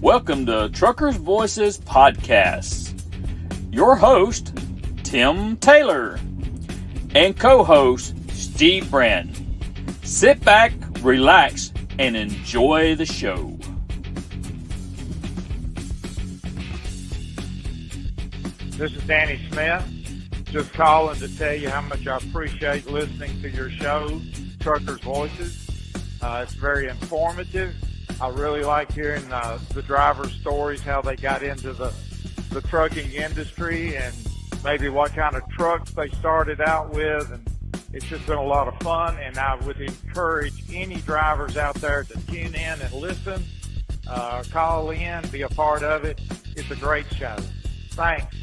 Welcome to Truckers Voices Podcast. Your host, Tim Taylor, and co-host, Steve Brand. Sit back, relax, and enjoy the show. This is Danny Smith. Just calling to tell you how much I appreciate listening to your show, Truckers Voices. It's very informative. I really like hearing the drivers' stories, how they got into the trucking industry and maybe what kind of trucks they started out with. And it's just been a lot of fun, and I would encourage any drivers out there to tune in and listen, call in, be a part of it. It's a great show. Thanks.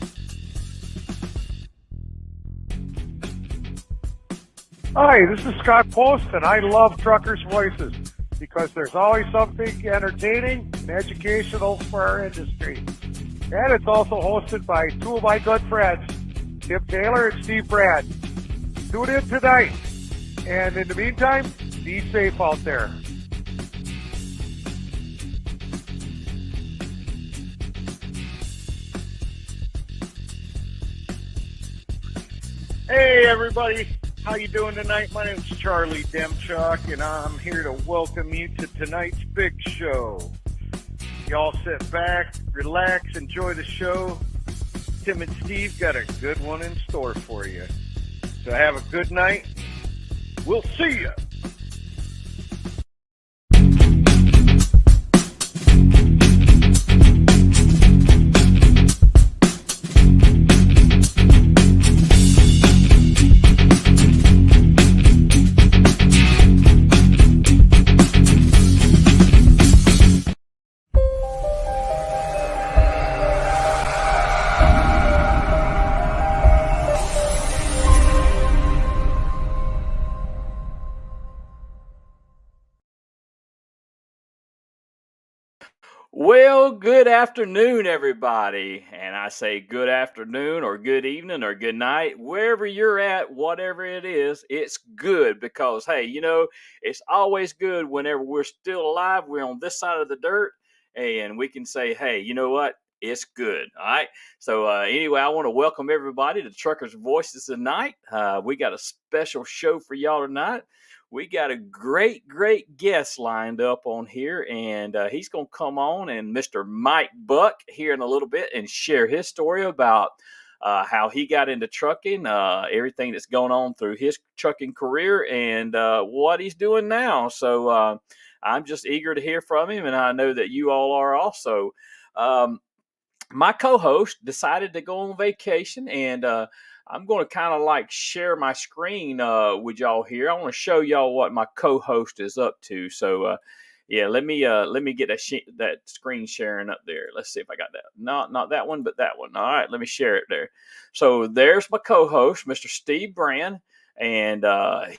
Hi, this is Scott Post, and I love Truckers' Voices because there's always something entertaining and educational for our industry. And it's also hosted by two of my good friends, Tim Taylor and Steve Brand. Tune in tonight. And in the meantime, be safe out there. Hey everybody, how you doing tonight? My name's Charlie Demchuk, and I'm here to welcome you to tonight's big show. Y'all sit back, relax, enjoy the show. Tim and Steve got a good one in store for you. So have a good night. We'll see ya. Well, good afternoon, everybody. And I say good afternoon or good evening or good night. Wherever you're at, whatever it is, it's good because, hey, it's always good whenever we're still alive. We're on this side of the dirt and we can say, hey, you know what? It's good. All right. So anyway, I want to welcome everybody to Truckers Voices tonight. We got a special show for y'all tonight. We got a great guest lined up on here, and he's going to come on, and Mr. Mike Buck here in a little bit and share his story about how he got into trucking, everything that's going on through his trucking career, and what he's doing now. So I'm just eager to hear from him, and I know that you all are also. My co-host decided to go on vacation, and I'm going to kind of like share my screen with y'all here. I want to show y'all what my co-host is up to. So yeah, let me get that screen sharing up there. Let's see if I got that. Not that one, but that one. All right, let me share it there. So there's my co-host, Mr. Steve Brand, and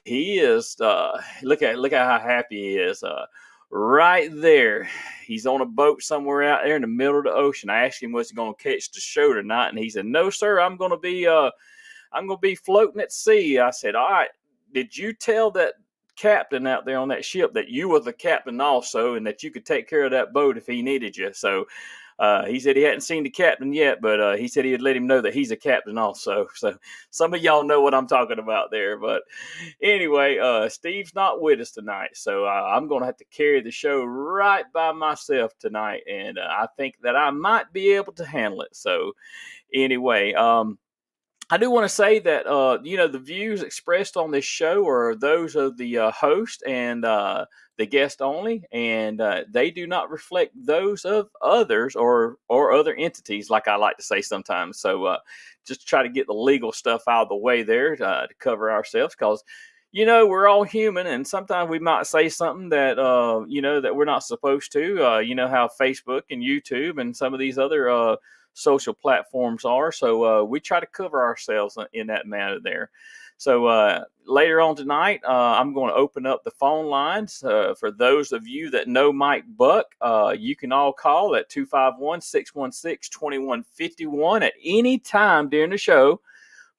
he is look at how happy he is. Right there, he's on a boat somewhere out there in the middle of the ocean. I asked him was he going to catch the show tonight, and he said, "No, sir, I'm going to be floating at sea." I said, "All right, did you tell that captain out there on that ship that you were the captain also, and that you could take care of that boat if he needed you?" So he said he hadn't seen the captain yet, but he said he would let him know that he's a captain also. So some of y'all know what I'm talking about there. But anyway, Steve's not with us tonight, so I'm going to have to carry the show right by myself tonight, and I think that I might be able to handle it. So anyway, I do want to say that, the views expressed on this show are those of the host and the guest only, and they do not reflect those of others or other entities, like I like to say sometimes. So just to try to get the legal stuff out of the way there to cover ourselves, because, we're all human, and sometimes we might say something that, that we're not supposed to. You know how Facebook and YouTube and some of these other social platforms are. So we try to cover ourselves in that manner there. So later on tonight, I'm going to open up the phone lines. For those of you that know Mike Buck, you can all call at 251-616-2151 at any time during the show.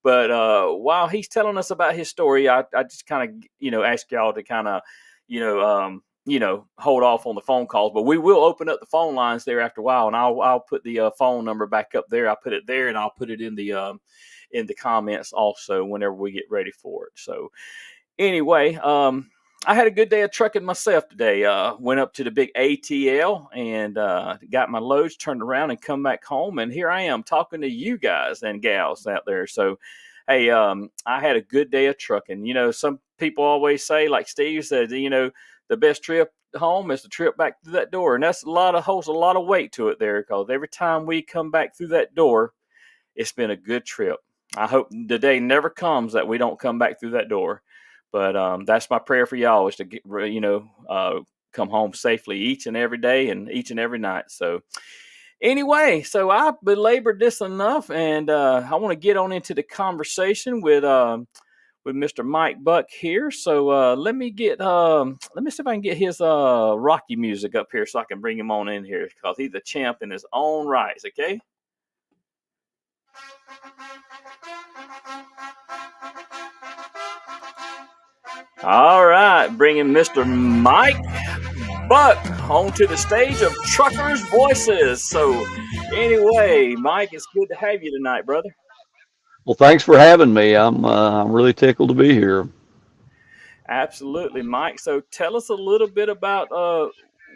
But while he's telling us about his story, I just kind of, ask y'all to kind of, hold off on the phone calls, but we will open up the phone lines there after a while, and I'll put the phone number back up there. I'll put it there, and I'll put it in the comments also whenever we get ready for it. So anyway, I had a good day of trucking myself today. Went up to the big ATL and got my loads, turned around, and come back home. And here I am talking to you guys and gals out there. So, hey, I had a good day of trucking. Some people always say, like Steve said, the best trip home is the trip back through that door, and that's holds a lot of weight to it there, because every time we come back through that door, it's been a good trip. I hope the day never comes that we don't come back through that door. But that's my prayer for y'all, is to come home safely each and every day and each and every night. So anyway, so I belabored this enough, and I want to get on into the conversation with Mr. Mike Buck here. So let me see if I can get his Rocky music up here so I can bring him on in here, because he's a champ in his own right. Okay. All right, bringing Mr. Mike Buck onto the stage of Truckers Voices. So anyway, Mike, it's good to have you tonight, brother. Well, thanks for having me. I'm really tickled to be here. Absolutely, Mike. So tell us a little bit about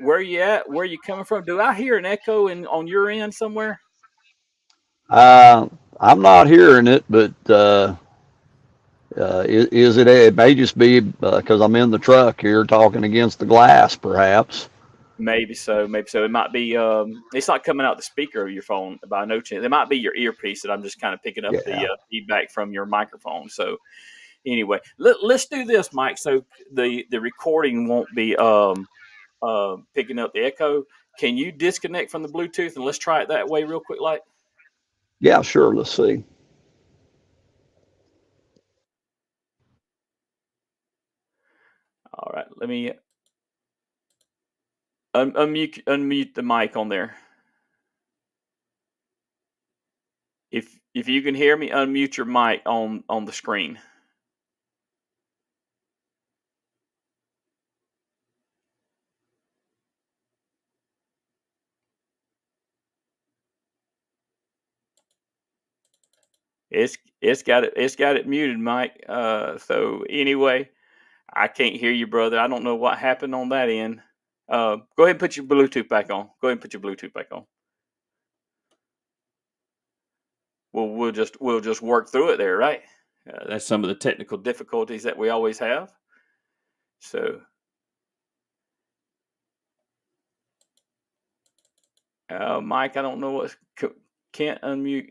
where you at, where you coming from. Do I hear an echo on your end somewhere? Uh, I'm not hearing it, but is it? It may just be because I'm in the truck here talking against the glass, perhaps. Maybe so. Maybe so. It might be. It's not coming out the speaker of your phone by no chance. It might be your earpiece that I'm just kind of picking up the Yeah. feedback from your microphone. So anyway, let's do this, Mike. So the recording won't be picking up the echo. Can you disconnect from the Bluetooth, and let's try it that way real quick, like? Yeah, sure. Let's see. All right. Let me unmute the mic on there. If you can hear me, unmute your mic on the screen. It's got it muted, Mike. So anyway, I can't hear you, brother. I don't know what happened on that end. Go ahead and put your Bluetooth back on. Go ahead and put your Bluetooth back on. We'll just work through it there, right? That's some of the technical difficulties that we always have. So, Mike, I don't know what's can't unmute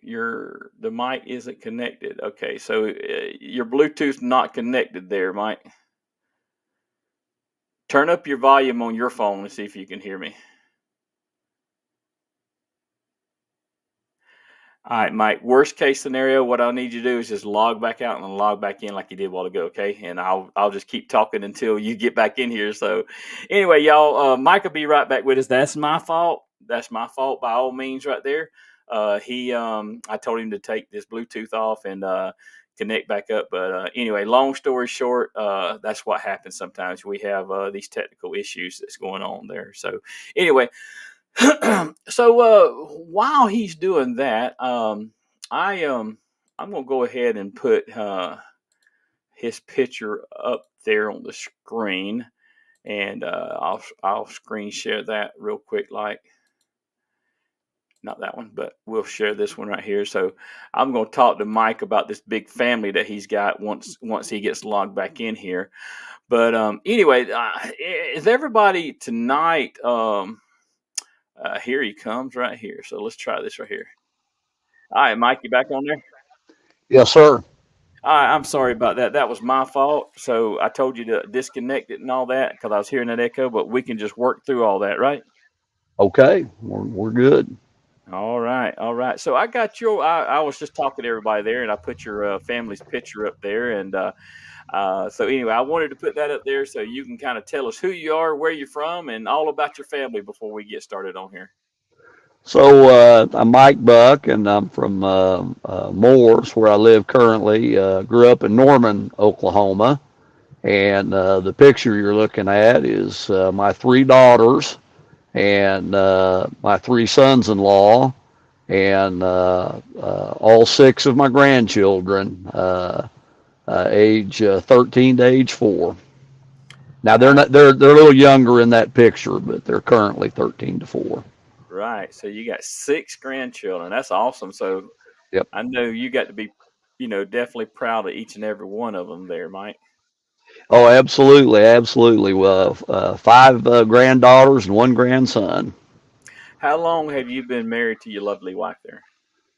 the mic isn't connected. Okay, so your Bluetooth's not connected there, Mike. Turn up your volume on your phone and see if you can hear me. All right, Mike. Worst case scenario, what I'll need you to do is just log back out and then log back in like you did a while ago, okay? And I'll just keep talking until you get back in here. So, anyway, y'all, Mike will be right back with us. That's my fault. That's my fault by all means, right there. I told him to take this Bluetooth off and connect back up. But anyway, long story short, that's what happens sometimes. We have these technical issues that's going on there. So, anyway. So while he's doing that, I'm gonna go ahead and put his picture up there on the screen, and I'll screen share that real quick, like not that one, but we'll share this one right here. So I'm gonna talk to Mike about this big family that he's got once he gets logged back in here. But anyway, is everybody tonight? Here he comes right here. So let's try this right here. All right, Mike, you back on there? Yes, sir. All right, I'm sorry about that. That was my fault. So I told you to disconnect it and all that because I was hearing that echo, but we can just work through all that, right? Okay, we're good. All right, all right. So I got I was just talking to everybody there, and I put your family's picture up there. And so anyway, I wanted to put that up there so you can kind of tell us who you are, where you're from, and all about your family before we get started on here. So I'm Mike Buck, and I'm from Moores, where I live currently. Grew up in Norman, Oklahoma, And the picture you're looking at is my three daughters and my three sons-in-law and all six of my grandchildren, age 13 to age 4. Now they're Wow. not they're a little younger in that picture, but they're currently 13 to 4. Right. So you got 6 grandchildren. That's awesome. So Yep. I know you got to be, definitely proud of each and every one of them there, Mike. Oh, absolutely, absolutely. Well, 5 granddaughters and 1 grandson. How long have you been married to your lovely wife there?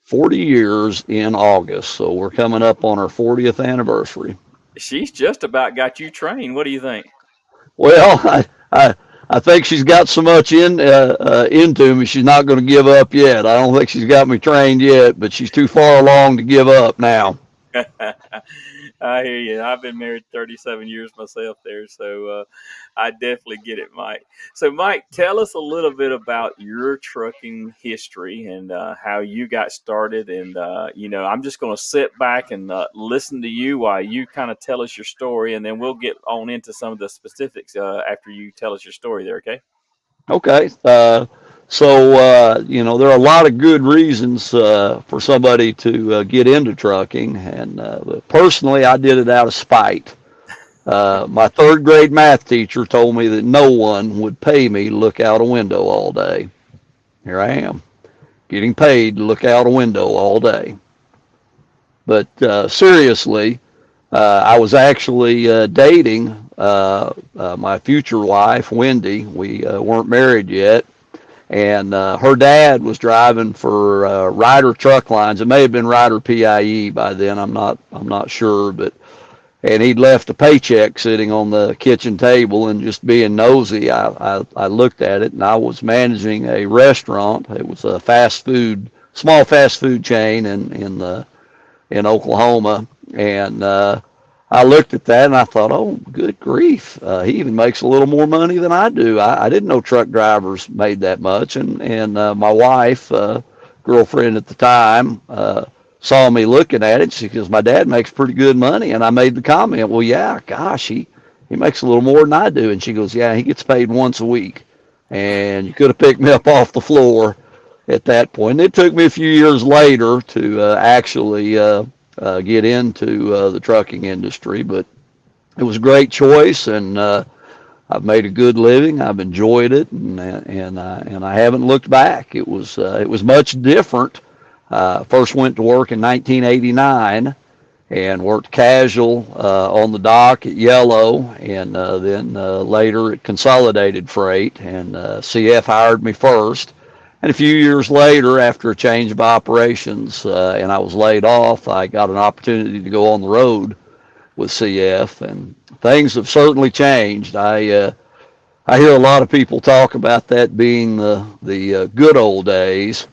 40 years in August, so we're coming up on our 40th anniversary. She's just about got you trained. What do you think? Well, I think she's got so much into me, she's not going to give up yet. I don't think she's got me trained yet, but she's too far along to give up now. I hear you. I've been married 37 years myself there, so I definitely get it, Mike. So, Mike, tell us a little bit about your trucking history and how you got started. And, I'm just going to sit back and listen to you while you kind of tell us your story, and then we'll get on into some of the specifics after you tell us your story there, okay? Okay. There are a lot of good reasons for somebody to get into trucking. And personally, I did it out of spite. My third grade math teacher told me that no one would pay me to look out a window all day. Here I am, getting paid to look out a window all day. But seriously, I was actually dating my future wife, Wendy. We weren't married yet, and her dad was driving for Ryder Truck Lines. It may have been Ryder PIE by then. I'm not sure, but and he'd left a paycheck sitting on the kitchen table, and just being nosy, I looked at it, and I was managing a restaurant. It was a small fast food chain in Oklahoma, and I looked at that and I thought, oh, good grief, he even makes a little more money than I do. I didn't know truck drivers made that much, and my wife, girlfriend at the time, saw me looking at it. She goes, my dad makes pretty good money, and I made the comment, well, yeah, gosh, he makes a little more than I do, and she goes, yeah, he gets paid once a week, and you could have picked me up off the floor at that point. And it took me a few years later to actually get into the trucking industry, but it was a great choice, and I've made a good living. I've enjoyed it, and I haven't looked back. It was much different. First went to work in 1989 and worked casual on the dock at Yellow, and then later at Consolidated Freight, and CF hired me first. And a few years later, after a change of operations, and I was laid off, I got an opportunity to go on the road with CF, and things have certainly changed. I hear a lot of people talk about that being the good old days,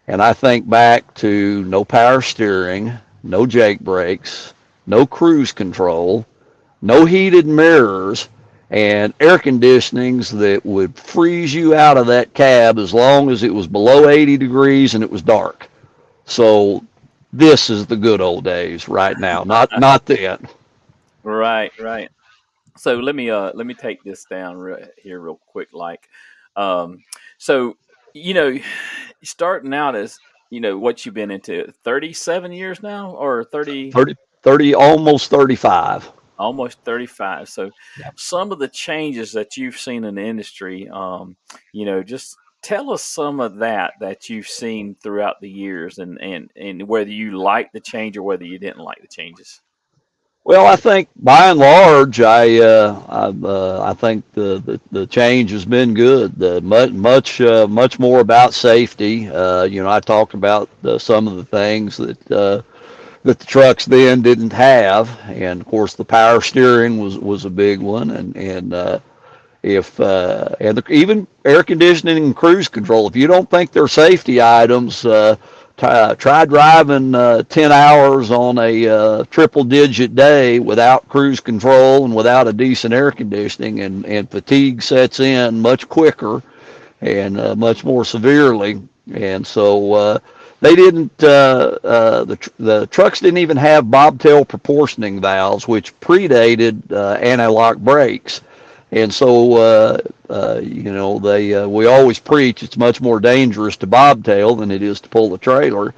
and I think back to no power steering, no Jake brakes, no cruise control, no heated mirrors, and air conditionings that would freeze you out of that cab as long as it was below 80 degrees and it was dark. So this is the good old days right now, not then. Right, right. So let me take this down here real quick. Like, um, so you know, starting out as what you've been into 37 years now, or 30, 30, almost 35. almost 35. So Yeah. some of the changes that you've seen in the industry, just tell us some of that you've seen throughout the years, and whether you like the change or whether you didn't like the changes. Well, I think by and large, I think the change has been good. The much more about safety. I talked about some of the things that the trucks then didn't have, and of course the power steering was a big one, and if even air conditioning and cruise control. If you don't think they're safety items, try driving 10 hours on a triple digit day without cruise control and without a decent air conditioning, and fatigue sets in much quicker and much more severely. And so they didn't the trucks didn't even have bobtail proportioning valves, which predated anti-lock brakes. And so, we always preach it's much more dangerous to bobtail than it is to pull the trailer.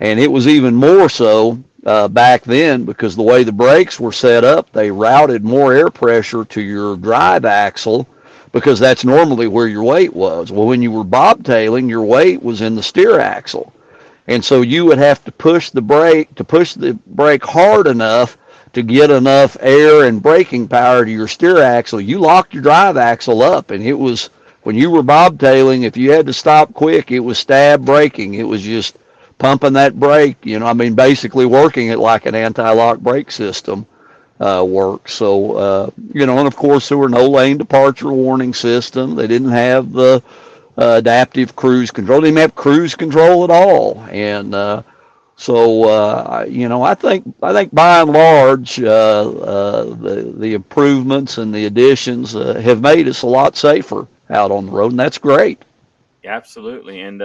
And it was even more so back then because the way the brakes were set up, they routed more air pressure to your drive axle because that's normally where your weight was. Well, when you were bobtailing, your weight was in the steer axle. And so you would have to push the brake hard enough to get enough air and braking power to your steer axle. You locked your drive axle up, and it was when you were bobtailing, if you had to stop quick, it was stab braking. It was just pumping that brake, basically working it like an anti-lock brake system works. So, and of course there were no lane departure warning system. They didn't have the adaptive cruise control. They didn't have cruise control at all. And I think by and large, the improvements and the additions have made us a lot safer out on the road, and that's great. Absolutely. And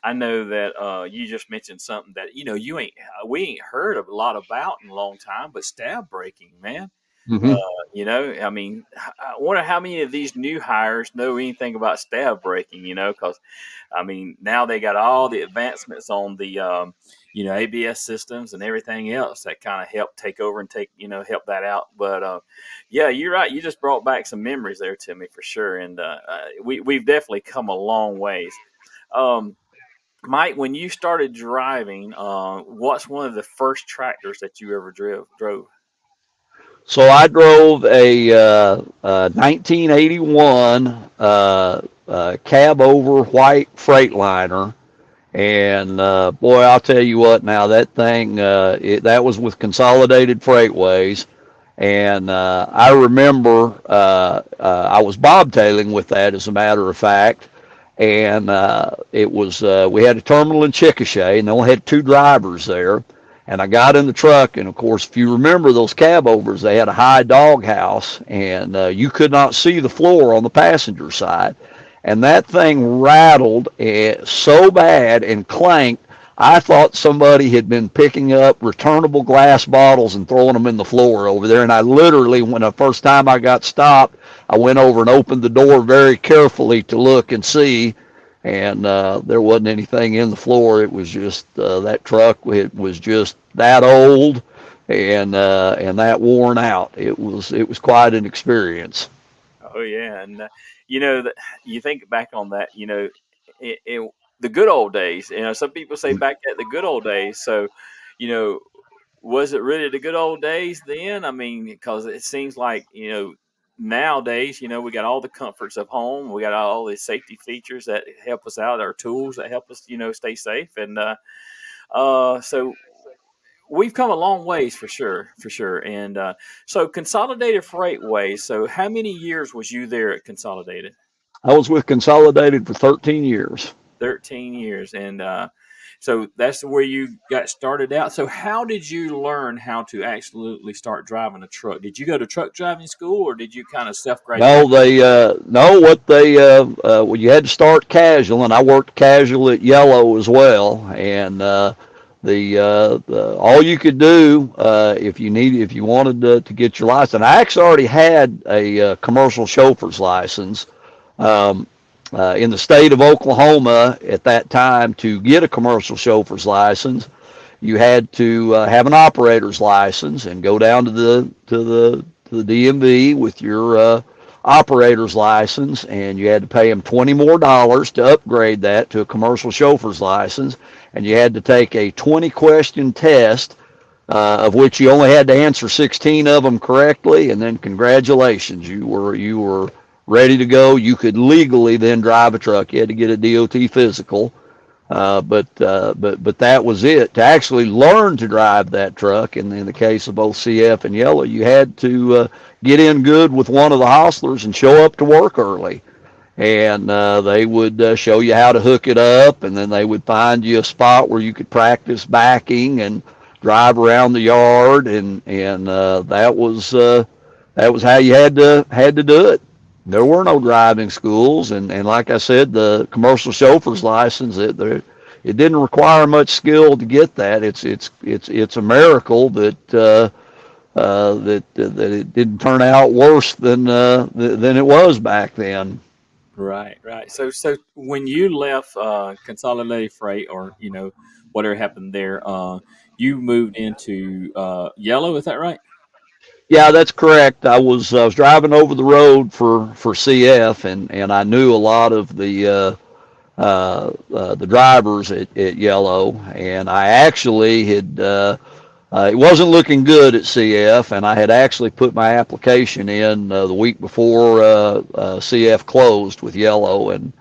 I know that you just mentioned something that we ain't heard a lot about in a long time, but stab breaking, man. Uh, Hmm. I mean, I wonder how many of these new hires know anything about stab breaking. Because I mean, now they got all the advancements on the ABS systems and everything else that kind of help take over and help that out. But yeah, you're right. You just brought back some memories there to me for sure, and we've definitely come a long ways. Um, Mike, when you started driving, what's one of the first tractors that you ever drove? So I drove a 1981 cab over white Freightliner. And boy, I'll tell you what. Now that thing, that was with Consolidated Freightways, and I remember I was bobtailing with that, as a matter of fact. And it was we had a terminal in Chickasha, and they only had two drivers there. And I got in the truck, and of course, if you remember those cab overs, they had a high dog house, and you could not see the floor on the passenger side. And that thing rattled so bad and clanked. I thought somebody had been picking up returnable glass bottles and throwing them in the floor over there. And I literally, when the first time I got stopped, I went over and opened the door very carefully to look and see. And there wasn't anything in the floor. It was just that truck. It was just that old and that worn out. It was quite an experience. Oh yeah, and that you think back on that, the good old days. Some people say back at the good old days. So, you know, was it really the good old days then? I mean, because it seems like nowadays, we got all the comforts of home, we got all the safety features that help us out, our tools that help us, stay safe, and so we've come a long ways for sure, for sure. And so Consolidated Freightways. So how many years was you there at Consolidated? I was with Consolidated for 13 years. 13 years. And so that's where you got started out. So how did you learn how to absolutely start driving a truck? Did you go to truck driving school or did you kind of self graduate? No, well, you had to start casual, and I worked casual at Yellow as well. And all you could do if you wanted to get your license. I actually already had a commercial chauffeur's license. Um, in the state of Oklahoma at that time, to get a commercial chauffeur's license, you had to have an operator's license and go down to the DMV with your operator's license, and you had to pay them $20 more to upgrade that to a commercial chauffeur's license, and you had to take a 20-question test, of which you only had to answer 16 of them correctly, and then congratulations, you were ready to go. You could legally then drive a truck. You had to get a DOT physical. But that was it. To actually learn to drive that truck, and in the case of both CF and Yellow, you had to get in good with one of the hostlers and show up to work early. And they would show you how to hook it up, and then they would find you a spot where you could practice backing and drive around the yard, and that was how you had to do it. There were no driving schools, and like I said, the commercial chauffeur's license, it didn't require much skill to get that. It's a miracle that it didn't turn out worse than it was back then. Right, right. So when you left Consolidated Freight, or whatever happened there, you moved into Yellow. Is that right? Yeah, that's correct. I was driving over the road for CF, and I knew a lot of the drivers at Yellow, and I actually had it wasn't looking good at CF, and I had actually put my application in the week before CF closed with Yellow, and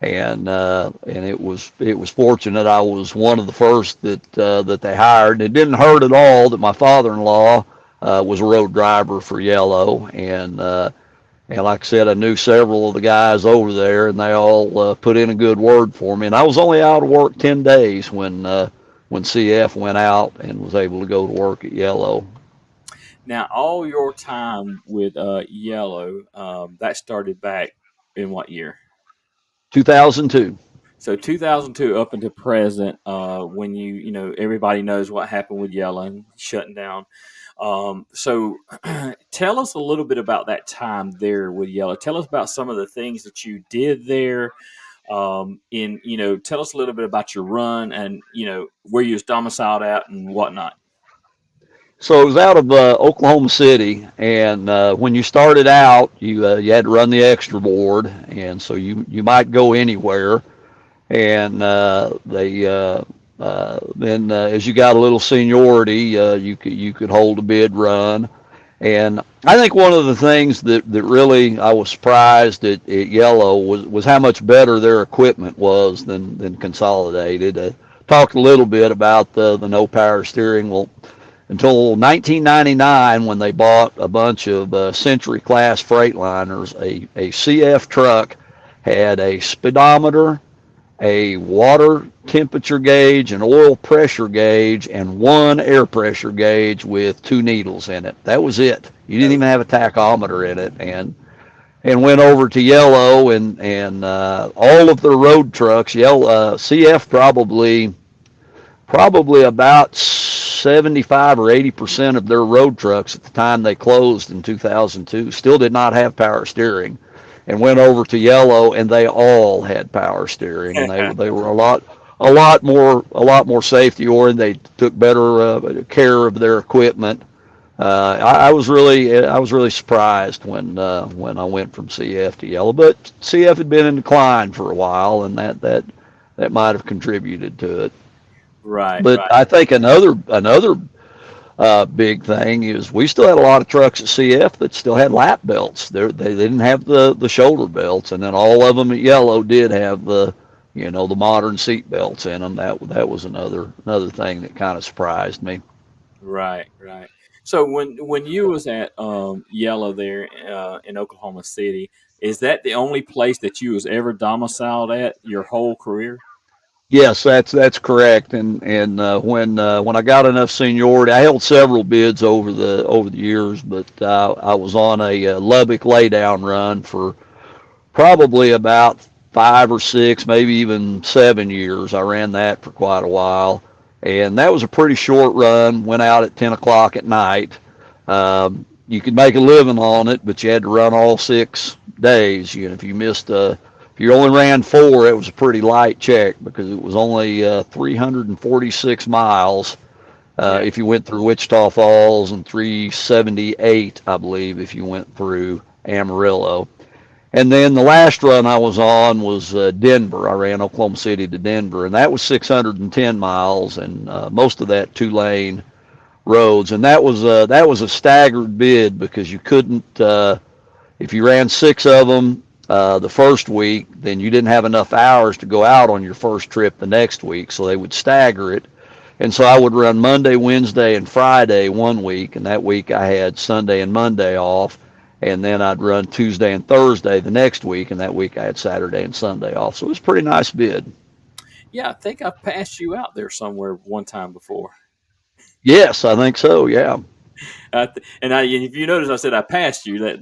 it was fortunate I was one of the first that they hired. It didn't hurt at all that my father-in-law was a road driver for Yellow, and like I said, I knew several of the guys over there, and they all put in a good word for me. And I was only out of work 10 days when CF went out and was able to go to work at Yellow. Now, all your time with Yellow, that started back in what year? 2002. So 2002 up until present, when everybody knows what happened with Yellow and shutting down. So tell us a little bit about that time there with Yellow. Tell us about some of the things that you did there. Tell us a little bit about your run and where you was domiciled at and whatnot. So it was out of Oklahoma City, and when you started out, you had to run the extra board, and so you might go anywhere. And then as you got a little seniority, you could hold a bid run. And I think one of the things that really I was surprised at Yellow was how much better their equipment was than Consolidated. Talked a little bit about the no power steering. Well, until 1999, when they bought a bunch of Century class Freightliners, a CF truck had a speedometer, a water temperature gauge, an oil pressure gauge, and one air pressure gauge with two needles in it. That was it. You didn't even have a tachometer in it, and went over to Yellow, and all of their road trucks. CF probably about 75 or 80% of their road trucks at the time they closed in 2002 still did not have power steering, and went over to Yellow, and they all had power steering, and they were a lot more safety oriented. They took better care of their equipment. I was really surprised when I went from CF to Yellow, but CF had been in decline for a while, and that might have contributed to it. Right, But right. I think another big thing is we still had a lot of trucks at CF that still had lap belts. They didn't have the shoulder belts, and then all of them at Yellow did have the modern seat belts in them. That was another thing that kind of surprised me. Right, right. So when you was at Yellow there in Oklahoma City, is that the only place that you was ever domiciled at your whole career? Yes, that's correct. And when I got enough seniority, I held several bids over the years, but I was on a Lubbock laydown run for probably about 5 or 6, maybe even 7 years. I ran that for quite a while, and that was a pretty short run. Went out at 10 o'clock at night. You could make a living on it, but you had to run all 6 days. If you only ran 4, it was a pretty light check because it was only 346 miles Yeah. if you went through Wichita Falls, and 378, I believe, if you went through Amarillo. And then the last run I was on was Denver. I ran Oklahoma City to Denver, and that was 610 miles, and most of that 2-lane roads. And that was a staggered bid because you couldn't if you ran 6 of them the first week, then you didn't have enough hours to go out on your first trip the next week, so they would stagger it. And so I would run Monday, Wednesday, and Friday one week, and that week I had Sunday and Monday off. And then I'd run Tuesday and Thursday the next week, and that week I had Saturday and Sunday off. So it was a pretty nice bid. Yeah, I think I passed you out there somewhere one time before. Yes, I think so. Yeah. If you notice, I said I passed you. That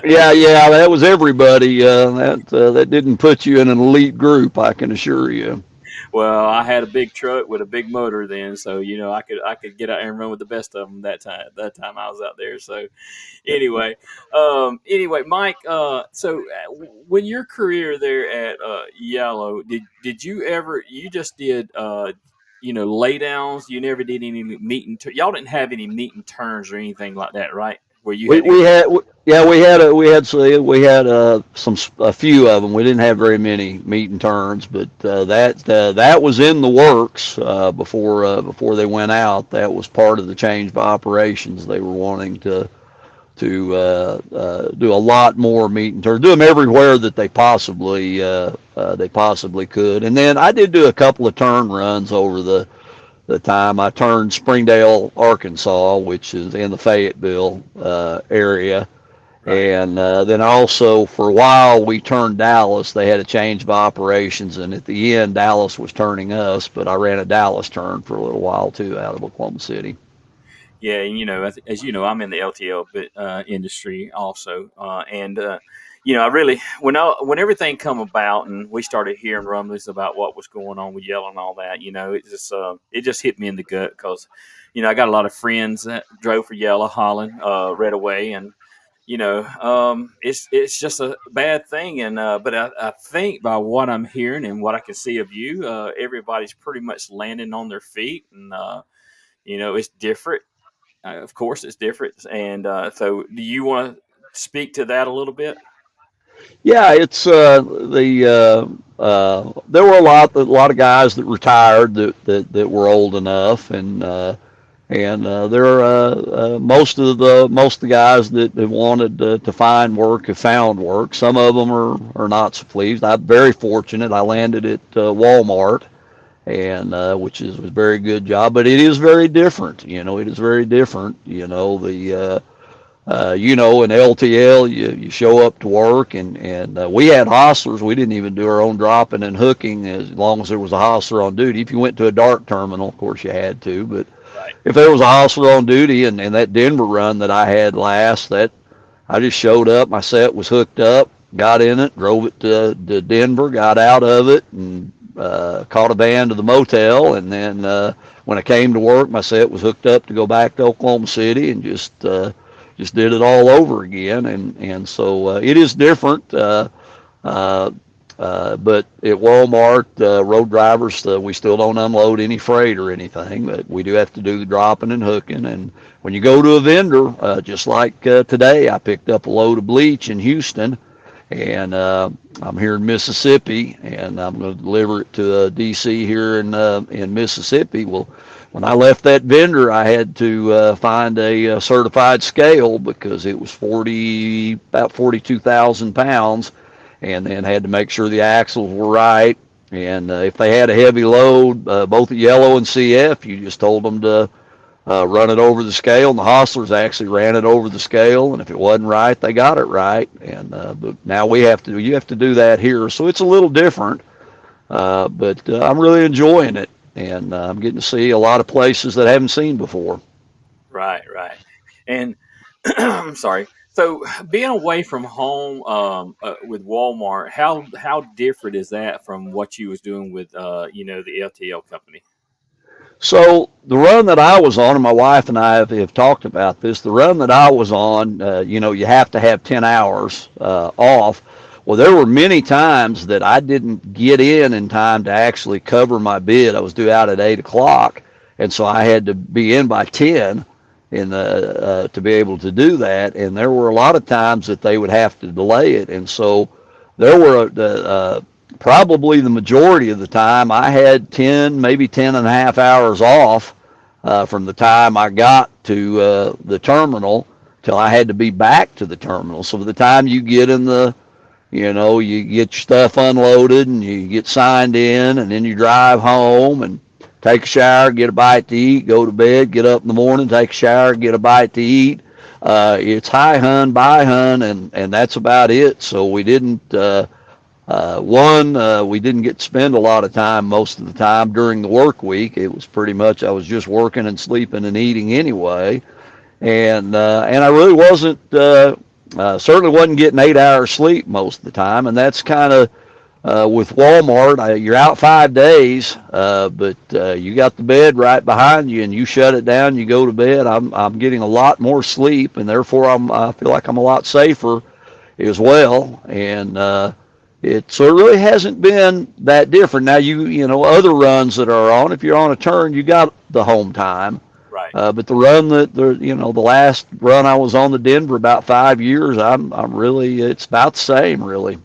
Yeah, that was everybody. That didn't put you in an elite group, I can assure you. Well, I had a big truck with a big motor then, so I could get out there and run with the best of them that time I was out there. So anyway, Mike. When your career there at Yellow, did you ever? You just did lay downs. You never did any meet and y'all didn't have any meet and turns or anything like that, right? Where you We had to we go. had yeah we had a few of them. We didn't have very many meet and turns, but that was in the works before they went out. That was part of the change of operations. They were wanting to do a lot more meet and turns, do them everywhere that they possibly could. And then I did do a couple of turn runs over the time. I turned Springdale, Arkansas, which is in the Fayetteville area. Right. And then also for a while we turned Dallas. They had a change of operations, and at the end Dallas was turning us, but I ran a Dallas turn for a little while too out of Oklahoma City. Yeah, and as you know, I'm in the LTL industry also, and I really when everything come about and we started hearing rumblings about what was going on with Yellow and all that, it just hit me in the gut because, I got a lot of friends that drove for Yellow, Holland, right away, and it's just a bad thing, and but I think by what I'm hearing and what I can see of you, everybody's pretty much landing on their feet, and it's different. Of course, it's different. And so, do you want to speak to that a little bit? Yeah, it's there were a lot of guys that retired that were old enough, and there are most of the guys that have wanted to find work have found work. Some of them are not so pleased. I'm very fortunate. I landed at Wal-mart, and was a very good job, but it is very different. It is very different. In LTL, you show up to work, and we had hostlers. We didn't even do our own dropping and hooking as long as there was a hostler on duty. If you went to a dark terminal, of course you had to, but Right. if there was a hostler on duty, and that Denver run that I had last, that I just showed up, my set was hooked up, got in it, drove it to Denver, got out of it, and caught a van to the motel, and then when I came to work, my set was hooked up to go back to Oklahoma City, and just did it all over again, and so it is different. Uh, but at Walmart, road drivers, we still don't unload any freight or anything, but we do have to do the dropping and hooking. And when you go to a vendor, just like today, I picked up a load of bleach in Houston, and I'm here in Mississippi, and I'm going to deliver it to D.C. here in Mississippi. Well, when I left that vendor, I had to find a certified scale because it was about 42,000 pounds, and then had to make sure the axles were right. And if they had a heavy load, both at Yellow and CF, you just told them to run it over the scale, and the hostlers actually ran it over the scale, and if it wasn't right, they got it right. And but now you have to do that here, so it's a little different. But I'm really enjoying it, and I'm getting to see a lot of places that I haven't seen before. Right. Right. And I'm sorry. So, being away from home with Walmart, how different is that from what you was doing with the LTL company? So the run that I was on, and my wife and I have talked about this, the run that I was on, you have to have 10 hours off. Well, there were many times that I didn't get in time to actually cover my bid. I was due out at 8 o'clock, and so I had to be in by 10 to be able to do that. And there were a lot of times that they would have to delay it. And so there were probably the majority of the time I had 10, maybe 10 and a half hours off from the time I got to the terminal till I had to be back to the terminal. So by the time you get in you get your stuff unloaded and you get signed in, and then you drive home and take a shower, get a bite to eat, go to bed, get up in the morning, take a shower, get a bite to eat. It's hi hun, bye hun, and that's about it. So we didn't we didn't get to spend a lot of time most of the time during the work week. It was pretty much I was just working and sleeping and eating anyway, and I really wasn't certainly wasn't getting 8 hours sleep most of the time, and that's kind of With Walmart, you're out 5 days, but you got the bed right behind you, and you shut it down. You go to bed. I'm getting a lot more sleep, and therefore I feel like I'm a lot safer as well. And so it really hasn't been that different. Now other runs that are on. If you're on a turn, you got the home time. Right. But the run the last run I was on the Denver about 5 years, I'm really it's about the same really,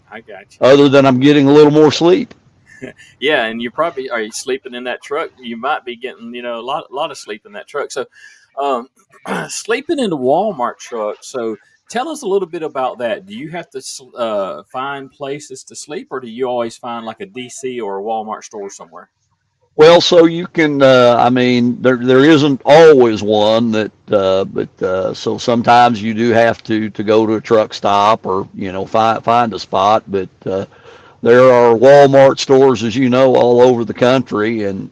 I got you. other than I'm getting a little more sleep. Yeah, and you probably are you sleeping in that truck. You might be getting a lot of sleep in that truck. So, um, sleeping in the Walmart truck. So, tell us a little bit about that. Do you have to find places to sleep, or do you always find like a DC or a Walmart store somewhere? Well, so you can, I mean, there isn't always one but so sometimes you do have to go to a truck stop or find a spot. But there are Walmart stores, as you know, all over the country, and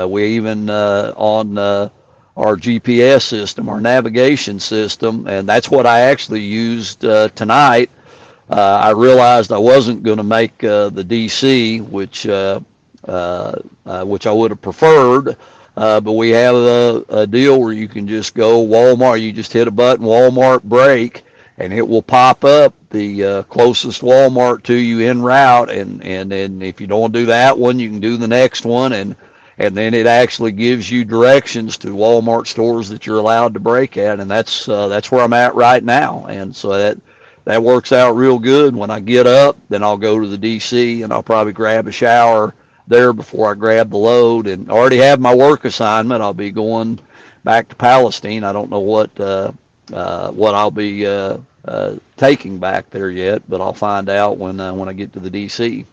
we even on our GPS system, our navigation system, and that's what I actually used tonight. I realized I wasn't going to make the DC, which I would have preferred. But we have a deal where you can just go Walmart. You just hit a button, Walmart break, and it will pop up the closest Walmart to you en route. And then if you don't want to do that one, you can do the next one, and then it actually gives you directions to Walmart stores that you're allowed to break at, and that's where I'm at right now. And so that works out real good. When I get up, then I'll go to the DC and I'll probably grab a shower there before I grab the load, and I already have my work assignment. I'll be going back to Palestine. I don't know what I'll be taking back there yet, but I'll find out when I get to the DC.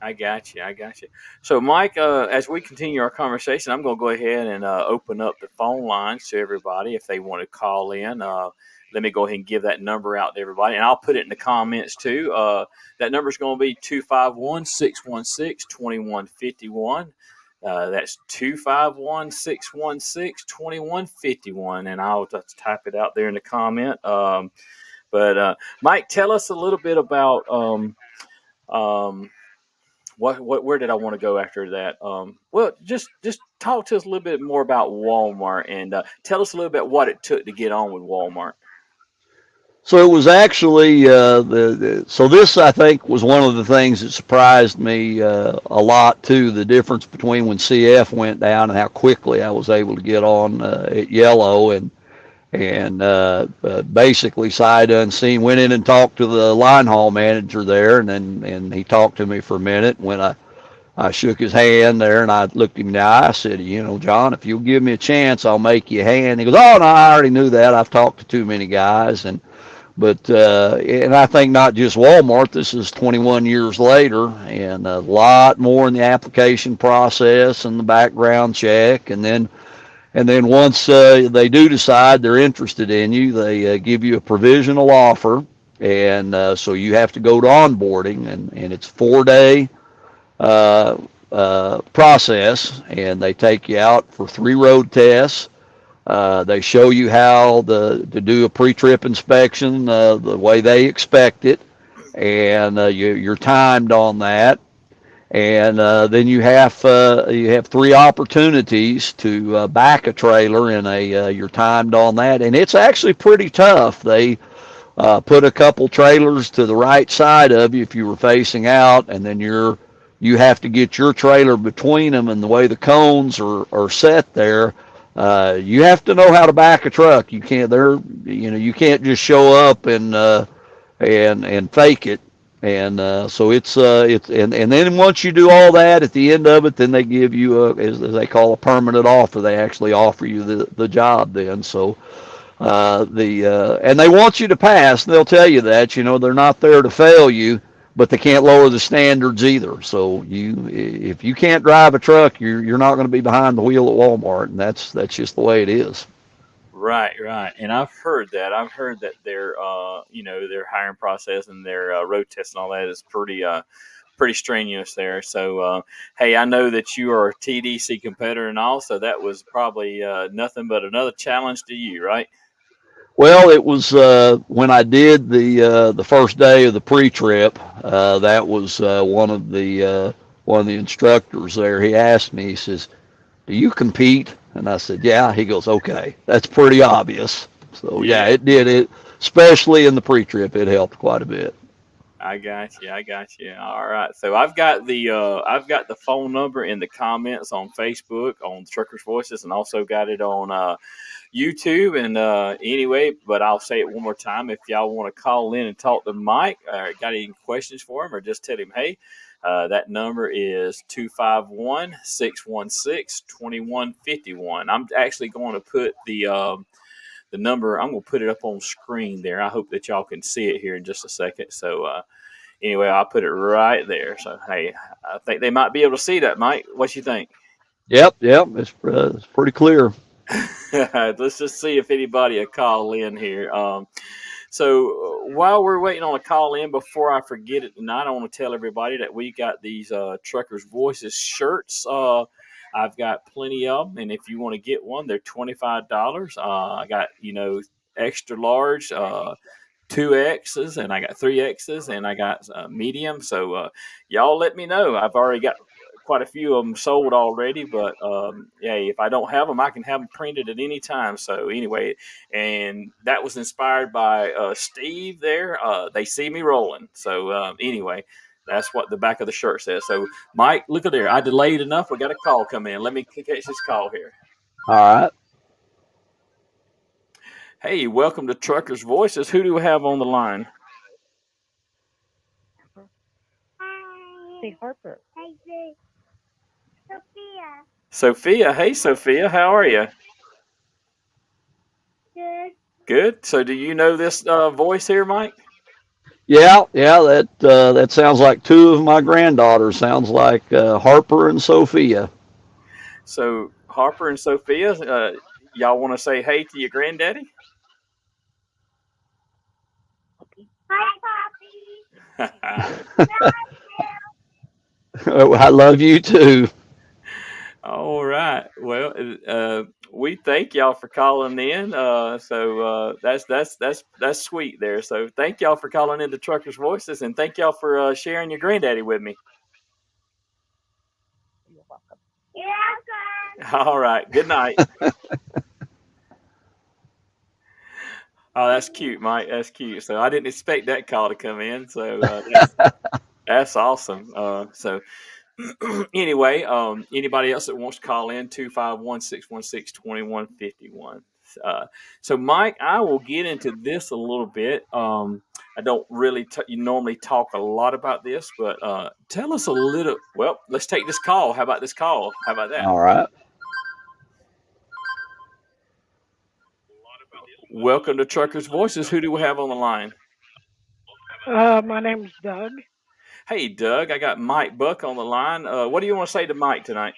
I got you. I got you. So, Mike, as we continue our conversation, I'm going to go ahead and open up the phone lines to everybody if they want to call in. Let me go ahead and give that number out to everybody, and I'll put it in the comments too. That number is going to be 251-616-2151. That's 251-616-2151, and I'll just type it out there in the comment. But Mike, tell us a little bit about um, what where did I want to go after that? Well, just talk to us a little bit more about Walmart and tell us a little bit what it took to get on with Walmart. So it was actually so this I think was one of the things that surprised me a lot too. The difference between when CF went down and how quickly I was able to get on at Yellow, and basically sight unseen went in and talked to the line haul manager there, and he talked to me for a minute. When I shook his hand there and I looked him in the eye, I said, John, if you'll give me a chance, I'll make you a hand. He goes, oh no, I already knew that. I've talked to too many guys. And I think not just Walmart. This is 21 years later, and a lot more in the application process and the background check, and then once they do decide they're interested in you, they give you a provisional offer, and so you have to go to onboarding, and it's a 4-day process, and they take you out for 3 road tests. They show you how to do a pre-trip inspection the way they expect it, and you're timed on that. And then you have 3 opportunities to back a trailer in you're timed on that, and it's actually pretty tough. They put a couple trailers to the right side of you if you were facing out, and then you have to get your trailer between them. And the way the cones are set there, you have to know how to back a truck. You can't just show up and fake it. And so it's and then once you do all that, at the end of it, then they give you as they call a permanent offer. They actually offer you the job then. So and they want you to pass. They'll tell you that they're not there to fail you, but they can't lower the standards either. So if you can't drive a truck, you're not going to be behind the wheel at Walmart, and that's just the way it is. Right, right. And I've heard that. I've heard that their their hiring process and their road test and all that is pretty strenuous there. So, hey, I know that you are a TDC competitor and all, so that was probably nothing but another challenge to you, right? Well, it was when I did the first day of the pre-trip. That was one of the instructors there. He asked me. He says, "Do you compete?" And I said, "Yeah." He goes, "Okay, that's pretty obvious." So yeah, Yeah, it did it, especially in the pre-trip. It helped quite a bit. I got you. I got you. All right. So I've got the phone number in the comments on Facebook on Truckers Voices, and also got it on YouTube. And anyway, but I'll say it one more time. If y'all want to call in and talk to Mike, or got any questions for him, or just tell him, hey, that number is 251-616-2151. I'm actually going to put the number. I'm going to put it up on screen there. I hope that y'all can see it here in just a second. So anyway, I'll put it right there. So hey, I think they might be able to see that, Mike. What you think? Yep, yep, it's pretty clear. Let's just see if anybody will call in here. So while we're waiting on a call in, before I forget it tonight, I want to tell everybody that we got these Truckers Voices shirts. I've got plenty of them, and if you want to get one, they're $25. I got extra large. Two X's and I got three X's and I got medium. So y'all let me know. I've already got quite a few of them sold already, but yeah, if I don't have them, I can have them printed at any time. So anyway, and that was inspired by Steve there. They see me rolling. So anyway, that's what the back of the shirt says. So Mike, look at there. I delayed enough. We got a call come in. Let me catch this call here. All right. Hey, welcome to Truckers Voices. Who do we have on the line? Say Harper. Sophia. Hey, Sophia. How are you? Good. Good. So, do you know this voice here, Mike? Yeah, yeah, that sounds like two of my granddaughters. Sounds like Harper and Sophia. So, Harper and Sophia, y'all want to say hey to your granddaddy? Hi, I love you too. All right. Well, we thank y'all for calling in. That's sweet there. So, thank y'all for calling in to Truckers Voices, and thank y'all for sharing your granddaddy with me. You're welcome. You're welcome. All right. Good night. Oh, that's cute, Mike. That's cute. So I didn't expect that call to come in. So that's awesome. So anyway, anybody else that wants to call in 251-616-2151. So Mike, I will get into this a little bit. I don't really you normally talk a lot about this, but tell us a little. Well, let's take this call. How about this call? How about that? All right. Welcome to Truckers Voices. Who do we have on the line? My name's Doug. Hey, Doug, I got Mike Buck on the line. What do you want to say to Mike tonight?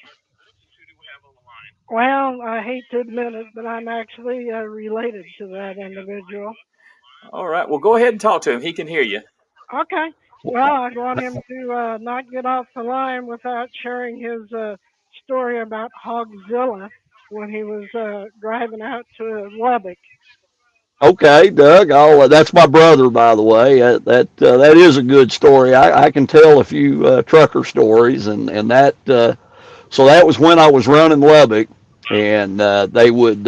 Well, I hate to admit it, but I'm actually related to that individual. All right. Well, go ahead and talk to him. He can hear you. Okay. Well, I want him to not get off the line without sharing his story about Hogzilla when he was driving out to Lubbock. Okay, Doug. That's my brother, by the way. That is a good story. I can tell a few trucker stories, and that so that was when I was running Lubbock, and they would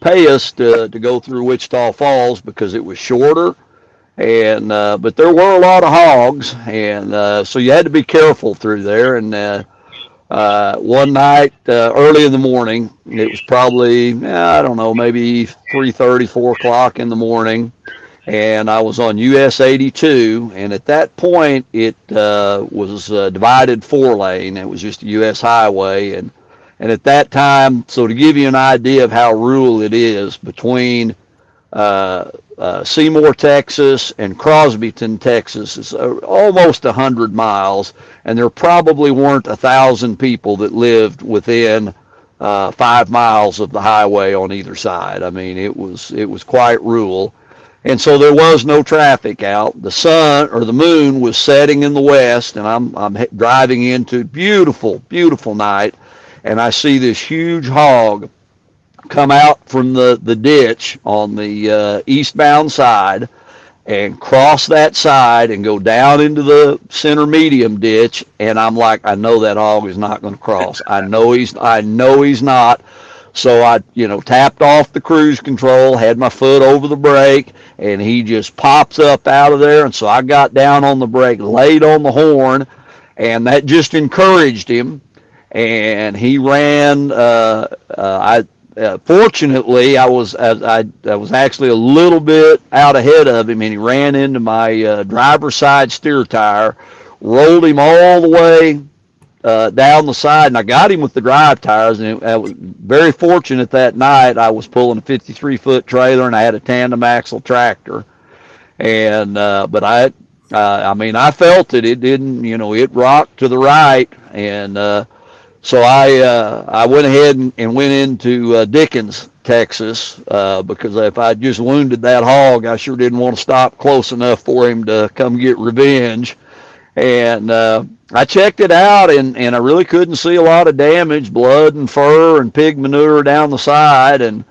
pay us to go through Wichita Falls because it was shorter, and but there were a lot of hogs, and so you had to be careful through there. And one night early in the morning, it was probably I don't know, maybe 3:30, 4 o'clock in the morning, and I was on US 82, and at that point it was divided 4 lane. It was just a US highway, and at that time, so to give you an idea of how rural it is, between Seymour, Texas, and Crosbyton, Texas, is almost 100 miles, and there probably weren't 1,000 people that lived within 5 miles of the highway on either side. I mean, it was quite rural, and so there was no traffic out. The sun or the moon was setting in the west, and I'm driving into beautiful, beautiful night, and I see this huge hog come out from the ditch on the eastbound side and cross that side and go down into the center medium ditch. And I'm like, I know that hog is not going to cross. I know he's not. So I, tapped off the cruise control, had my foot over the brake, and he just pops up out of there. And so I got down on the brake, laid on the horn, and that just encouraged him. And he ran. Fortunately, I was actually a little bit out ahead of him, and he ran into my driver's side steer tire, rolled him all the way down the side, and I got him with the drive tires. And I was very fortunate that night. I was pulling a 53-foot trailer, and I had a tandem axle tractor. And but I felt it. It didn't, it rocked to the right, and so I went ahead and went into Dickens, Texas, because if I just wounded that hog, I sure didn't want to stop close enough for him to come get revenge. And I checked it out, and I really couldn't see a lot of damage, blood and fur and pig manure down the side, and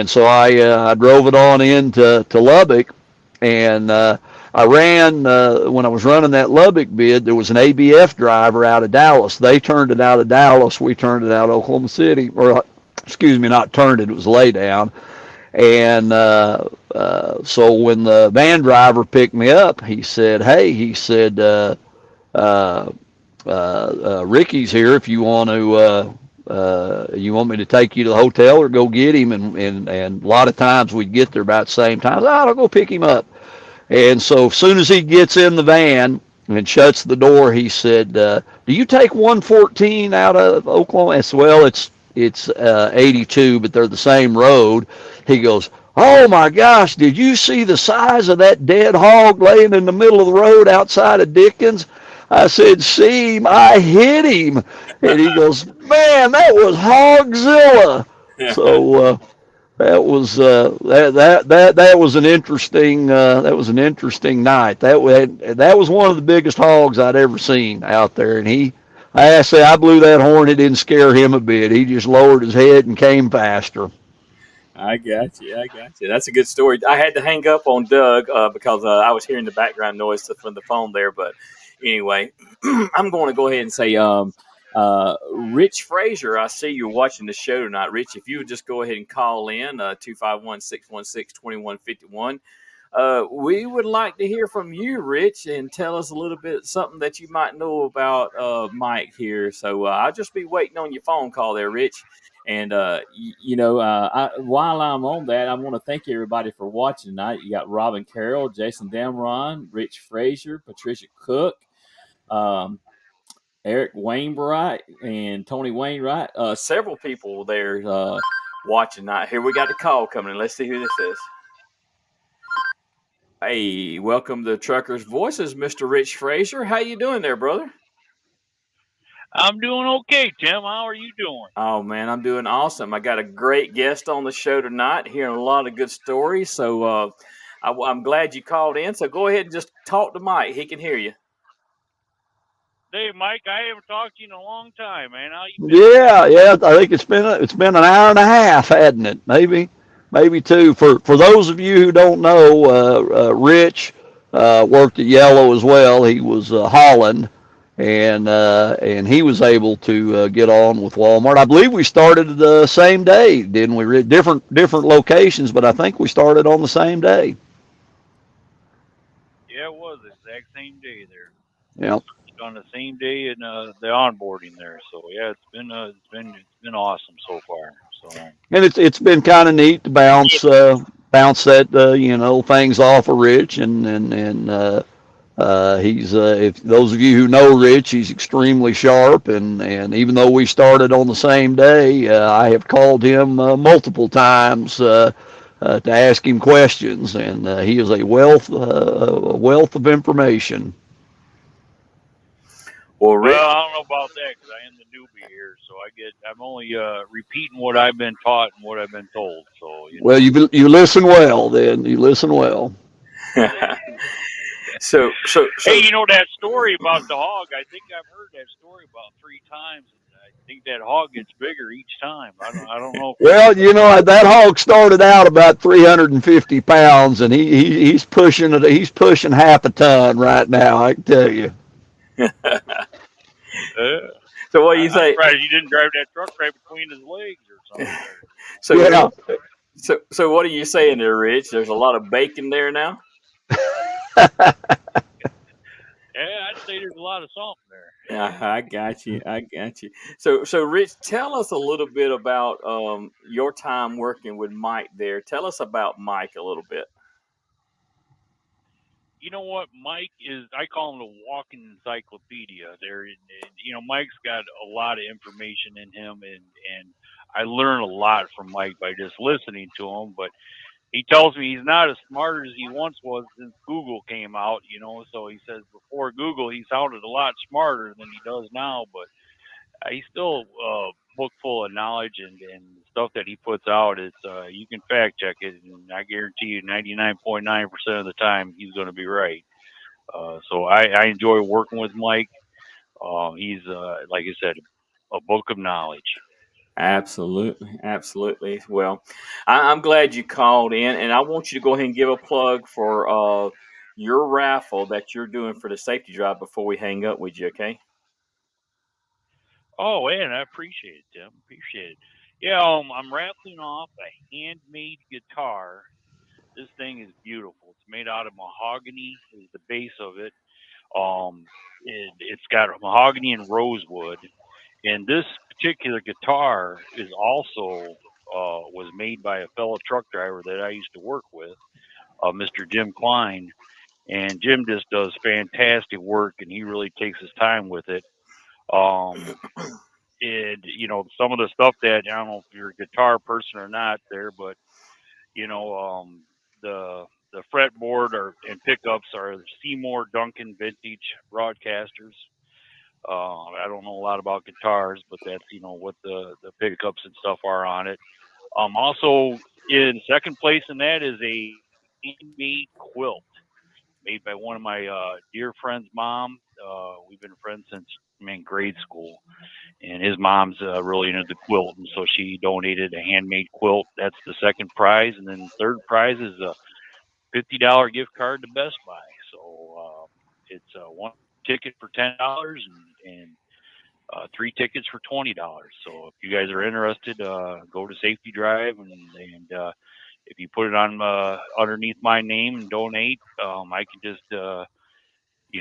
so I drove it on into Lubbock, and I ran when I was running that Lubbock bid. There was an ABF driver out of Dallas. They turned it out of Dallas. We turned it out of Oklahoma City, or excuse me, not turned it. It was lay down. And so when the van driver picked me up, he said, "Hey," he said, "Ricky's here. If you want to." You want me to take you to the hotel or go get him? And a lot of times we'd get there about the same time. I'll go pick him up. And so as soon as he gets in the van and shuts the door, he said, "Do you take 114 out of Oklahoma?" I said, "Well, it's 82, but they're the same road." He goes, "Oh my gosh, did you see the size of that dead hog laying in the middle of the road outside of Dickens?" I said, "See him, I hit him." And he goes, "Man, that was Hogzilla." So that was that was an interesting night. That was one of the biggest hogs I'd ever seen out there, and I blew that horn. It didn't scare him a bit. He just lowered his head and came faster. I got you. I got you. That's a good story. I had to hang up on Doug because I was hearing the background noise from the phone there. But anyway, I'm going to go ahead and say, Rich Frazier, I see you're watching the show tonight. Rich, if you would just go ahead and call in 251-616-2151. We would like to hear from you, Rich, and tell us a little bit something that you might know about Mike here. So I'll just be waiting on your phone call there, Rich. And while I'm on that, I want to thank everybody for watching tonight. You got Robin Carroll, Jason Damron, Rich Frazier, Patricia Cook, Eric Wainwright, and Tony Wainwright. Several people there watching tonight. Here we got the call coming in. Let's see who this is. Hey, welcome to Truckers Voices, Mr. Rich Frazier. How you doing there, brother? I'm doing okay, Tim. How are you doing? Oh, man, I'm doing awesome. I got a great guest on the show tonight, hearing a lot of good stories. So I'm glad you called in. So go ahead and just talk to Mike. He can hear you. Hey, Mike, I haven't talked to you in a long time, man. How you been? Yeah. I think it's been an hour and a half, hadn't it? Maybe two. For those of you who don't know, Rich worked at Yellow as well. He was Holland. And he was able to get on with Wal-mart. I believe we started the same day, didn't we? Different locations, but I think we started on the same day. Yeah, it was the exact same day there. Yeah. On the same day in the onboarding there. So yeah, it's been awesome so far. So. And it's been kind of neat to bounce that things off of Rich and. He's if those of you who know Rich, he's extremely sharp, and even though we started on the same day, I have called him multiple times to ask him questions, and he is a wealth of information. Well, Rich, I don't know about that because I am the newbie here, so I'm only repeating what I've been taught and what I've been told. So well, you listen well, then you listen well. So hey, you know that story about the hog? I think I've heard that story about 3 times. think that hog gets bigger each time. I don't know if you. Well, that hog started out about 350 pounds, and he's pushing it. He's pushing half a ton right now. I can tell you. So what do you I'm say? surprised you didn't drive that truck right between his legs or something. Or, So Rich, Yeah. so what are you saying there, Rich? There's a lot of bacon there now. yeah, I'd say there's a lot of something there. Yeah, I got you. I got you. So Rich, tell us a little bit about your time working with Mike there. Tell us about Mike a little bit. You know what, Mike is. I call him the walking encyclopedia. Mike's got a lot of information in him, and I learn a lot from Mike by just listening to him. But he tells me he's not as smart as he once was since Google came out. So he says before Google, he sounded a lot smarter than he does now. But he's still book full of knowledge and stuff that he puts out. It's you can fact check it, and I guarantee you, 99.9% of the time, he's going to be right. So I enjoy working with Mike. He's like I said, a book of knowledge. Absolutely, absolutely. Well, I'm glad you called in, and I want you to go ahead and give a plug for your raffle that you're doing for the safety drive before we hang up with you. Okay. Oh, man, I appreciate it, Tim. Appreciate it. Yeah, I'm raffling off a handmade guitar. This thing is beautiful. It's made out of mahogany. Is the base of it. It's got mahogany and rosewood. And this particular guitar is also was made by a fellow truck driver that I used to work with, Mr. Jim Klein. And Jim just does fantastic work, and he really takes his time with it. Um, and some of the stuff that I don't know if you're a guitar person or not there, but you know the fretboard and pickups are Seymour Duncan vintage broadcasters. I don't know a lot about guitars, but that's what the pickups and stuff are on it. Also in second place in that is a handmade quilt made by one of my dear friend's mom. We've been friends since grade school, and his mom's really into the quilt, and so she donated a handmade quilt. That's the second prize, and then third prize is a $50 gift card to Best Buy. So it's one ticket for $10 and three tickets for $20. So if you guys are interested, go to Safety Drive and if you put it on underneath my name and donate, I can just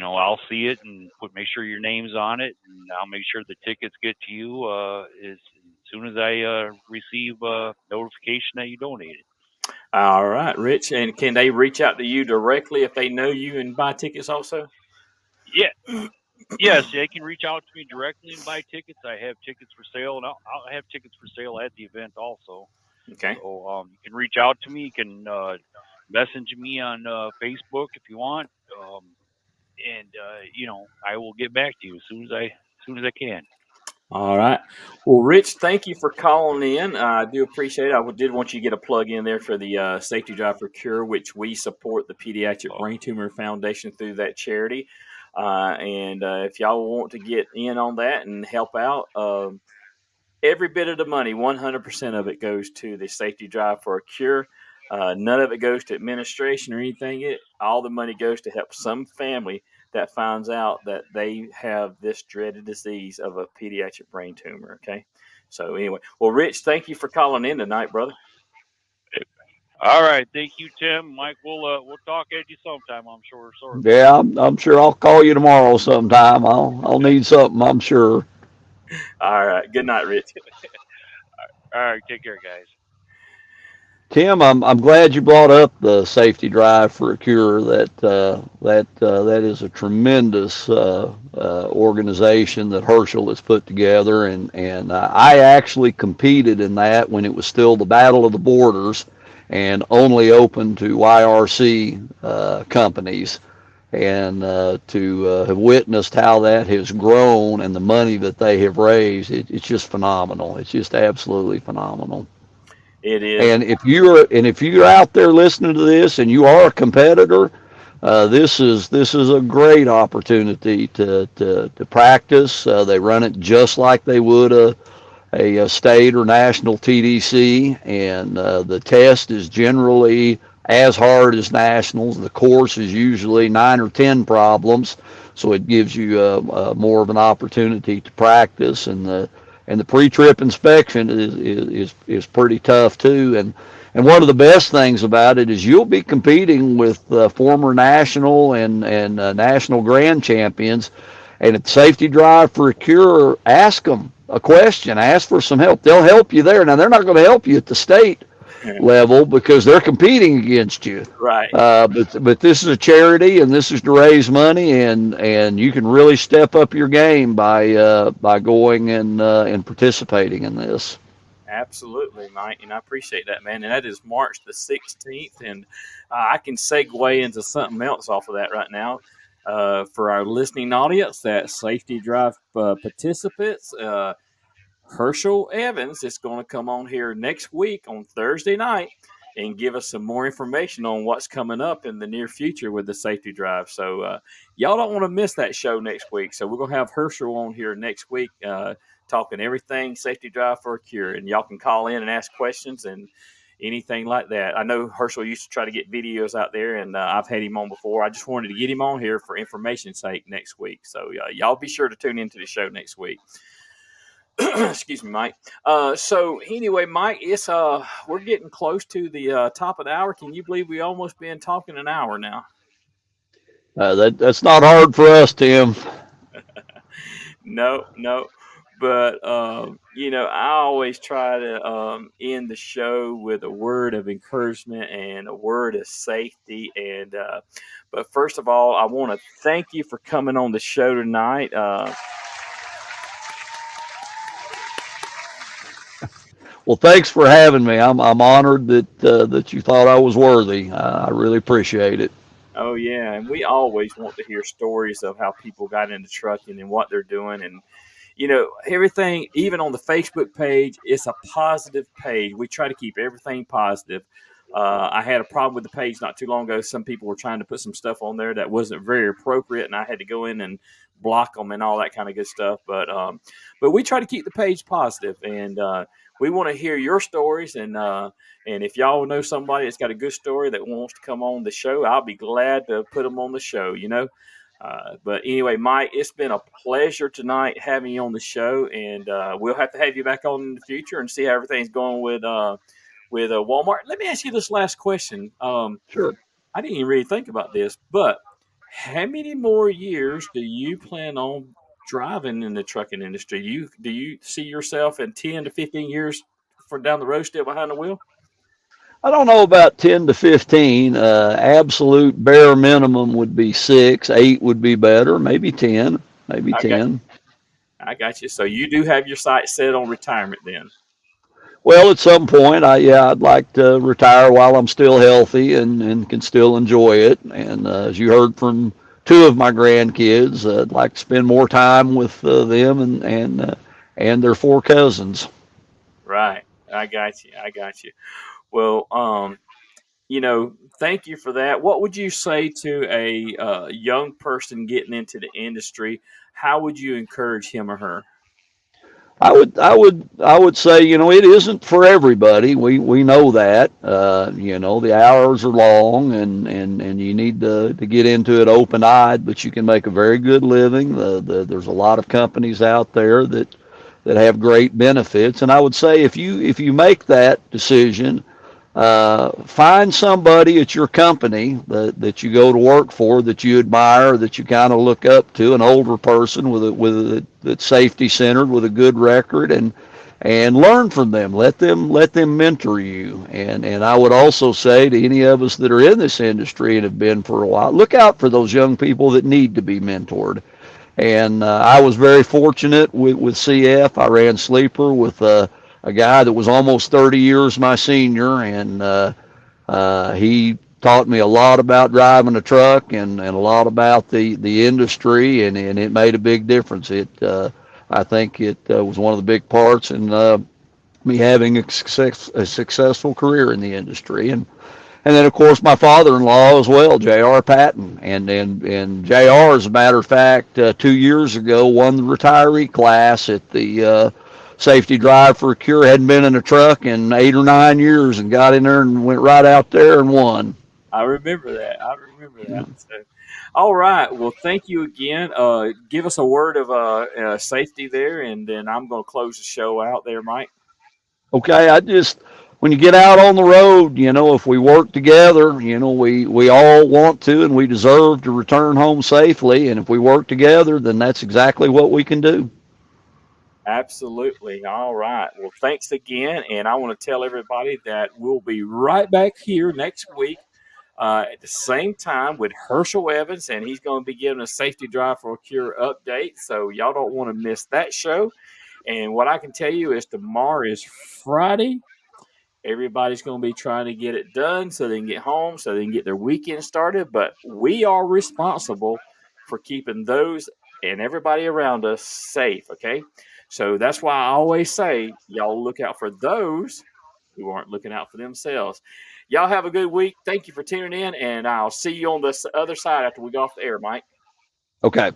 I'll see it and make sure your name's on it, and I'll make sure the tickets get to you as soon as I receive notification that you donated. All right, Rich. And can they reach out to you directly if they know you and buy tickets also? Yeah. Yes, they can reach out to me directly and buy tickets. I have tickets for sale, and I'll have tickets for sale at the event also. Okay. So you can reach out to me. You can message me on Facebook if you want, and I will get back to you as soon as I can. All right. Well, Rich, thank you for calling in. I do appreciate it. I did want you to get a plug in there for the Safety Drive for Cure, which we support the Pediatric Brain Tumor Foundation through that charity. And if y'all want to get in on that and help out, every bit of the money, 100% of it goes to the Safety Drive for a Cure. None of it goes to administration or anything. All the money goes to help some family that finds out that they have this dreaded disease of a pediatric brain tumor. Okay. So anyway, well, Rich, thank you for calling in tonight, brother. All right, thank you, Tim. Mike, we'll talk at you sometime. I'm sure. Sorry. Yeah, I'm sure I'll call you tomorrow sometime. I'll need something, I'm sure. All right. Good night, Rich. All right, take care, guys. Tim, I'm glad you brought up the Safety Drive for a Cure. That is a tremendous organization that Herschel has put together, and I actually competed in that when it was still the Battle of the Borders, and only open to YRC companies. And to have witnessed how that has grown and the money that they have raised, it's just phenomenal. It's just absolutely phenomenal. It is. And if you're out there listening to this and you are a competitor, This is a great opportunity to practice. They run it just like they would a state or national TDC, and the test is generally as hard as nationals. The course is usually 9 or 10 problems, so it gives you more of an opportunity to practice. And the pre-trip inspection is pretty tough too. And one of the best things about it is you'll be competing with former national and national grand champions. And at the safety drive for a cure, ask them a question, ask for some help. They'll help you there. Now, they're not going to help you at the state level because they're competing against you. Right. But this is a charity, and this is to raise money, and you can really step up your game by going and participating in this. Absolutely, Mike, and I appreciate that, man. And that is March the 16th, and I can segue into something else off of that right now. For our listening audience, that safety drive participants, Herschel Evans is going to come on here next week on Thursday night and give us some more information on what's coming up in the near future with the safety drive. So y'all don't want to miss that show next week. So we're going to have Herschel on here next week talking everything safety drive for a cure. And y'all can call in and ask questions and anything like that. I know Herschel used to try to get videos out there, and I've had him on before. I just wanted to get him on here for information's sake next week. So y'all be sure to tune into the show next week. Excuse me, Mike. So anyway, Mike, it's we're getting close to the top of the hour. Can you believe we almost been talking an hour now? That's not hard for us, Tim. No, no. But I always try to end the show with a word of encouragement and a word of safety. And but first of all, I want to thank you for coming on the show tonight. Well, thanks for having me. I'm honored that you thought I was worthy. I really appreciate it. Oh yeah, and we always want to hear stories of how people got into trucking and what they're doing, and everything. Even on the Facebook page, it's a positive page. We try to keep everything positive. I had a problem with the page not too long ago. Some people were trying to put some stuff on there that wasn't very appropriate, and I had to go in and block them and all that kind of good stuff. But we try to keep the page positive, and we want to hear your stories. And if y'all know somebody that's got a good story that wants to come on the show, I'll be glad to put them on the show. But anyway, Mike, it's been a pleasure tonight having you on the show, and we'll have to have you back on in the future and see how everything's going with Wal-mart. Let me ask you this last question. Sure. I didn't even really think about this, but how many more years do you plan on driving in the trucking industry? Do you see yourself in 10 to 15 years from down the road still behind the wheel? I don't know about 10 to 15. Absolute bare minimum would be 6. 8 would be better. Maybe 10. Maybe I got 10. I got you. So you do have your sights set on retirement then. Well, at some point, I'd like to retire while I'm still healthy and can still enjoy it. And as you heard from 2 of my grandkids, I'd like to spend more time with them and their 4 cousins. Right. I got you. I got you. Well, thank you for that. What would you say to a young person getting into the industry? How would you encourage him or her? I would say, it isn't for everybody. We know that. The hours are long, and you need to get into it open-eyed, but you can make a very good living. There's a lot of companies out there that have great benefits, and I would say if you make that decision, find somebody at your company that you go to work for that you admire, that you kind of look up to, an older person that's safety centered with a good record, and learn from them. Let them mentor you. And I would also say to any of us that are in this industry and have been for a while, look out for those young people that need to be mentored. And I was very fortunate with CF. I ran sleeper with a guy that was almost 30 years my senior, and he taught me a lot about driving a truck and a lot about the industry, and it made a big difference. I think it was one of the big parts in me having a successful career in the industry. And then, of course, my father-in-law as well, J.R. Patton. And J.R., as a matter of fact, 2 years ago, won the retiree class at the safety drive for a cure. Hadn't been in a truck in 8 or 9 years and got in there and went right out there and won. I remember that. I remember that. So, all right. Well, thank you again. Give us a word of safety there, and then I'm going to close the show out there, Mike. Okay, when you get out on the road, if we work together, we all want to and we deserve to return home safely. And if we work together, then that's exactly what we can do. Absolutely. All right. Well, thanks again. And I want to tell everybody that we'll be right back here next week at the same time with Herschel Evans, and he's going to be giving a safety drive for a cure update. So y'all don't want to miss that show. And what I can tell you is tomorrow is Friday. Everybody's going to be trying to get it done so they can get home, so they can get their weekend started. But we are responsible for keeping those and everybody around us safe, okay? So that's why I always say, y'all look out for those who aren't looking out for themselves. Y'all have a good week. Thank you for tuning in, and I'll see you on the other side after we go off the air, Mike. Okay.